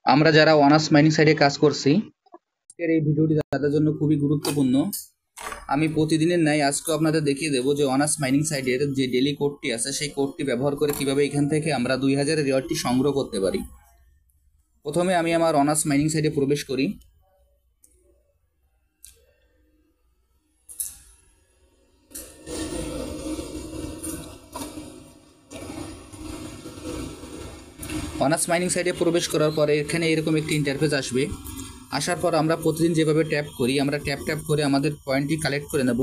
আমরা যারা honours mining সাইডে কাজ করছি, আজকের এই ভিডিওটি তাদের জন্য খুবই গুরুত্বপূর্ণ। আমি প্রতিদিনের ন্যায় আজকেও আপনাদের দেখিয়ে দেবো যে অনার্স মাইনিং সাইডের যে ডেলি কোডটি আছে সেই কোডটি ব্যবহার করে কিভাবে এখান থেকে আমরা 2000-এর রিওয়ার্ডটি সংগ্রহ করতে পারি। প্রথমে আমি আমার অনার্স মাইনিং সাইডে প্রবেশ করি। অনার্স মাইনিং সাইডে প্রবেশ করার পরে এখানে এরকম একটি ইন্টারফেস আসবে। আসার পর আমরা প্রতিদিন যেভাবে ট্যাপ করি, আমরা ট্যাপ করে আমাদের পয়েন্টটি কালেক্ট করে নেব।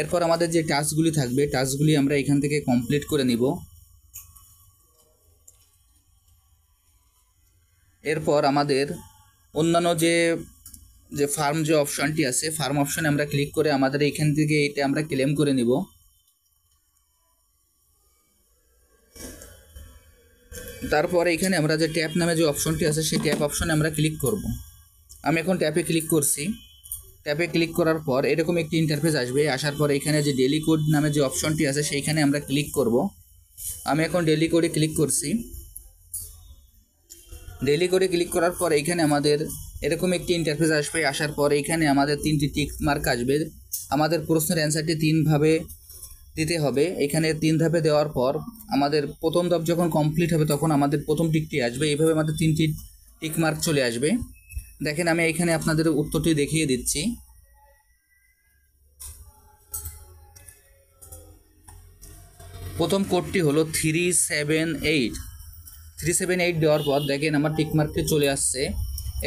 এরপর আমাদের যে টাস্কগুলি থাকবে, টাস্কগুলি আমরা এখান থেকে কমপ্লিট করে নিব। এরপর আমাদের অন্যান্য যে ফার্ম যে অপশনটি আছে, ফার্ম অপশনে আমরা ক্লিক করে আমাদের এখান থেকে এটা আমরা ক্লেম করে নিব। তারপরে এখানে আমরা যে ট্যাপ নামে যে অপশনটি আছে সেই ট্যাপ অপশনে আমরা ক্লিক করব। আমি এখন ট্যাপে ক্লিক করছি। ট্যাপে ক্লিক করার পর এরকম একটি ইন্টারফেস আসবে। আসার পর এখানে যে ডেলি কোড নামে যে অপশনটি আছে সেইখানে আমরা ক্লিক করব। আমি এখন ডেলি কোডে ক্লিক করছি। ডেলি কোডে ক্লিক করার পর এখানে আমাদের এরকম একটি ইন্টারফেস আসবে। আসার পর এখানে আমাদের 3টি টিক মার্ক আসবে। আমাদের প্রশ্নের অ্যান্সারটি 3ভাবে দিতে হবে। এখানে 3 ধাপে দেওয়ার পর আমাদের প্রথম ধাপ যখন কমপ্লিট হবে তখন আমাদের প্রথম টিকটি আসবে। এইভাবে আমাদের 3টি টিক মার্ক চলে আসবে। দেখেন, আমি এখানে আপনাদের উত্তরটি দেখিয়ে দিচ্ছি। প্রথম কোডটি হলো 378। 378 দেওয়ার পর দেখেন আমার টিক মার্কটি চলে আসছে।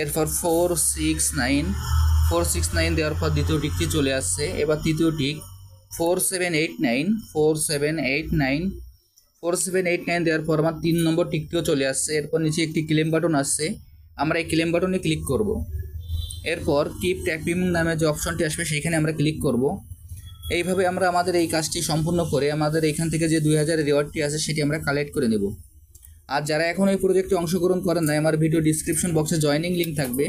এরপর 469 দেওয়ার পর দ্বিতীয় টিকটি চলে আসছে। এবার তৃতীয় টিক 4789 দেওয়ার পর আমার 3 নম্বর টিকটিও চলে আসছে। এরপর নিচে একটি ক্লেম বাটন আসছে, আমরা এই ক্লেম বাটনে ক্লিক করব। এরপর কিপ ট্যাপিং নামে যে অপশনটি আসবে সেইখানে আমরা ক্লিক করব। এইভাবে আমরা আমাদের এই কাজটি সম্পূর্ণ করে আমাদের এখান থেকে যে 2000-এর রিওয়ার্ডটি আছে সেটি আমরা কালেক্ট করে নেব। আর যারা এখন এই প্রজেক্টে অংশগ্রহণ করেন নাই, আমার ভিডিও ডিসক্রিপশন বক্সে জয়েনিং লিঙ্ক থাকবে।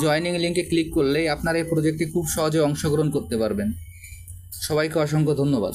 জয়েনিং লিঙ্কে ক্লিক করলেই আপনারা এই প্রজেক্টে খুব সহজে অংশগ্রহণ করতে পারবেন। সবাইকে অসংখ্য ধন্যবাদ।